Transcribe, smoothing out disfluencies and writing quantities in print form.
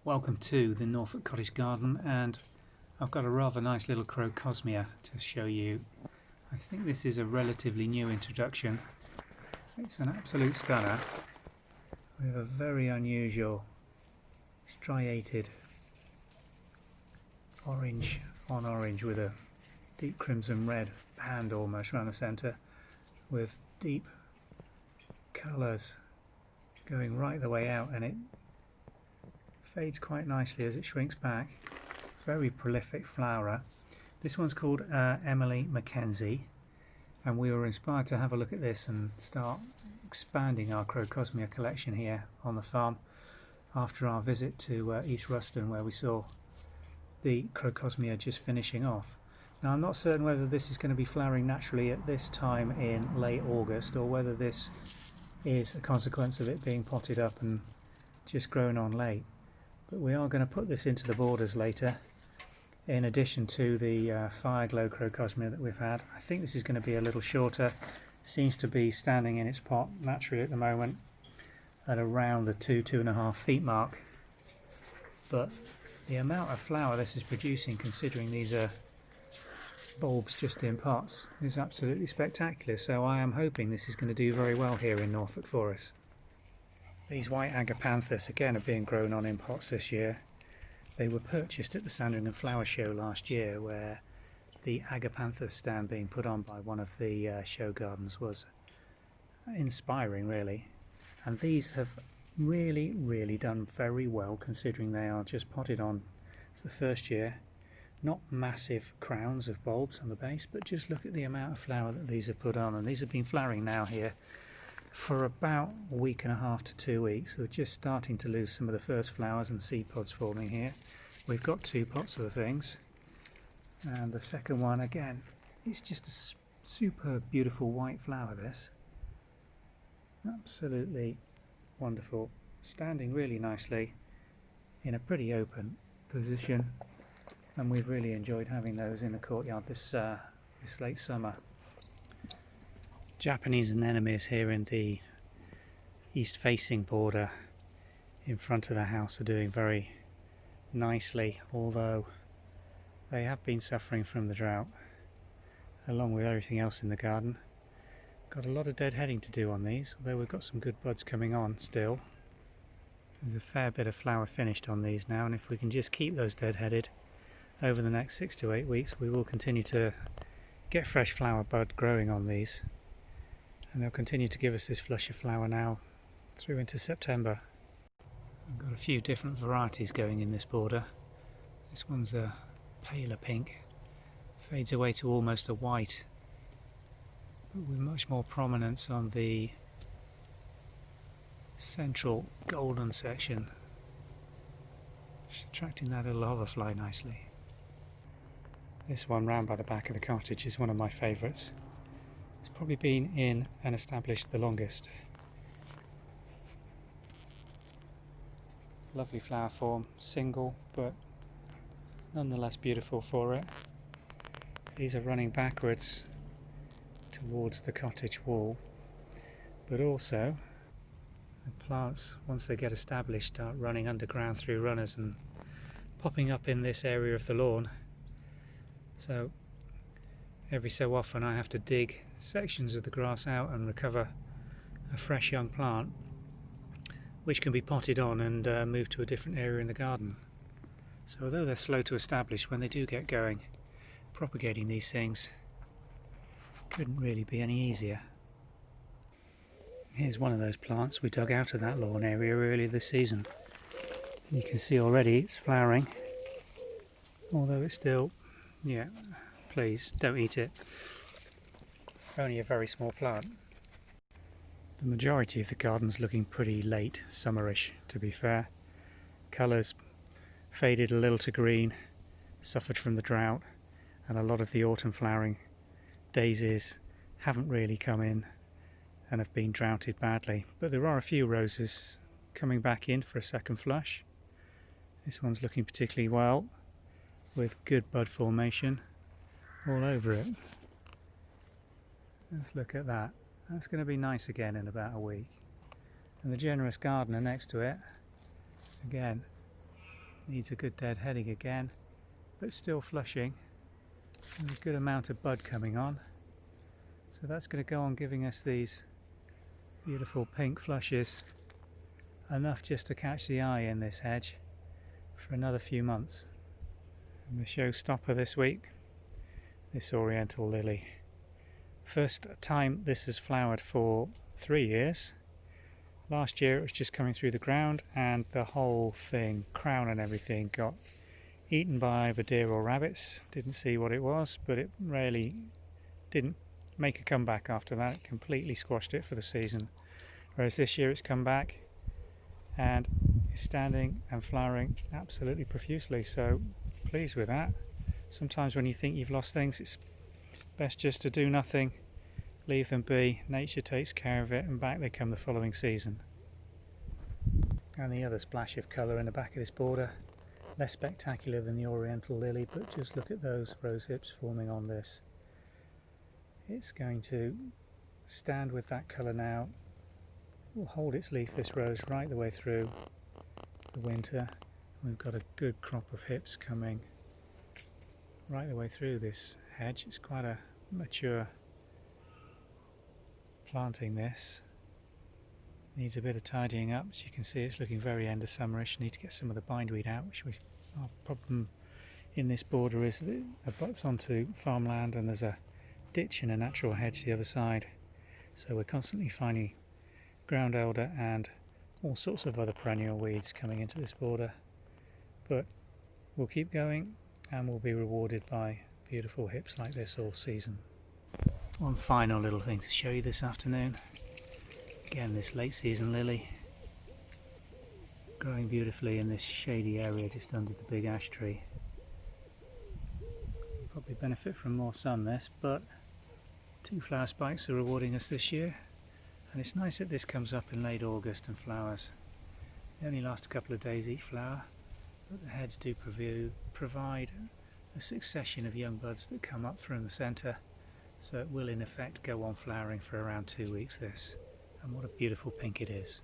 Welcome to the Norfolk Cottage garden, and I've got a rather nice little Crocosmia to show you. I think this is a relatively new introduction. It's an absolute stunner with a very unusual striated orange on orange with a deep crimson red band almost around the centre, with deep colours going right the way out, and it fades quite nicely as it shrinks back. Very prolific flowerer. This one's called Emily Mackenzie, and we were inspired to have a look at this and start expanding our Crocosmia collection here on the farm after our visit to East Ruston, where we saw the Crocosmia just finishing off. Now, I'm not certain whether this is going to be flowering naturally at this time in late August, or whether this is a consequence of it being potted up and just grown on late. But we are going to put this into the borders later, in addition to the Fireglow Crocosmia that we've had. I think this is going to be a little shorter. Seems to be standing in its pot naturally at the moment at around the 2–2.5 feet mark. But the amount of flower this is producing, considering these are bulbs just in pots, is absolutely spectacular. So I am hoping this is going to do very well here in Norfolk for us. These white Agapanthus again are being grown on in pots this year. They were purchased at the Sandringham Flower Show last year, where the Agapanthus stand being put on by one of the show gardens was inspiring, really. And these have really done very well, considering they are just potted on for the first year. Not massive crowns of bulbs on the base, but just look at the amount of flower that these have put on. And these have been flowering now here for about a week and a half to 2 weeks. So we're just starting to lose some of the first flowers and seed pods forming here. We've got 2 pots of the things, and the second one again, it's just a super beautiful white flower. This absolutely wonderful, standing really nicely in a pretty open position, and we've really enjoyed having those in the courtyard this late summer. Japanese anemones here in the east facing border in front of the house are doing very nicely, although they have been suffering from the drought along with everything else in the garden. Got a lot of deadheading to do on these, although we've got some good buds coming on still. There's a fair bit of flower finished on these now, and if we can just keep those deadheaded over the next 6 to 8 weeks, we will continue to get fresh flower bud growing on these, and they'll continue to give us this flush of flower now through into September. I've got a few different varieties going in this border. This one's a paler pink, fades away to almost a white, but with much more prominence on the central golden section, just attracting that little hoverfly nicely. This one round by the back of the cottage is one of my favourites. It's probably been in and established the longest. Lovely flower form, single, but nonetheless beautiful for it. These are running backwards towards the cottage wall, but also the plants, once they get established, start running underground through runners and popping up in this area of the lawn. So every so often I have to dig sections of the grass out and recover a fresh young plant, which can be potted on and moved to a different area in the garden. So although they're slow to establish, when they do get going, propagating these things couldn't really be any easier. Here's one of those plants we dug out of that lawn area earlier this season. You can see already it's flowering, although it's still, please don't eat it. Only a very small plant. The majority of the garden's looking pretty late summerish, to be fair. Colours faded a little to green, suffered from the drought, and a lot of the autumn flowering daisies haven't really come in and have been droughted badly. But there are a few roses coming back in for a second flush. This one's looking particularly well, with good bud formation all over it. Let's look at that. That's going to be nice again in about a week. And the generous gardener next to it, again, needs a good deadheading again, but still flushing, and a good amount of bud coming on. So that's going to go on giving us these beautiful pink flushes, enough just to catch the eye in this hedge for another few months. And the showstopper this week, this Oriental Lily. First time this has flowered for 3 years. Last year it was just coming through the ground, and the whole thing, crown and everything, got eaten by either deer or rabbits. Didn't see what it was, but it really didn't make a comeback after that. It completely squashed it for the season. Whereas this year it's come back and is standing and flowering absolutely profusely, so pleased with that. Sometimes when you think you've lost things, it's best just to do nothing, leave them be, nature takes care of it, and back they come the following season. And the other splash of colour in the back of this border, less spectacular than the Oriental Lily, but just look at those rose hips forming on this. It's going to stand with that colour now. Will hold its leaf, this rose, right the way through the winter. We've got a good crop of hips coming right the way through this hedge. It's quite a mature planting, this. Needs a bit of tidying up. As you can see, it's looking very end of summerish. Need to get some of the bindweed out, which our problem in this border is that it butts onto farmland and there's a ditch and a natural hedge the other side. So we're constantly finding ground elder and all sorts of other perennial weeds coming into this border. But we'll keep going and we'll be rewarded by beautiful hips like this all season. One final little thing to show you this afternoon. Again, this late season lily, growing beautifully in this shady area just under the big ash tree. Probably benefit from more sun, this, but 2 flower spikes are rewarding us this year, and it's nice that this comes up in late August and flowers. They only last a couple of days each flower, but the heads do provide a succession of young buds that come up from the centre, so it will in effect go on flowering for around 2 weeks, this. And what a beautiful pink it is.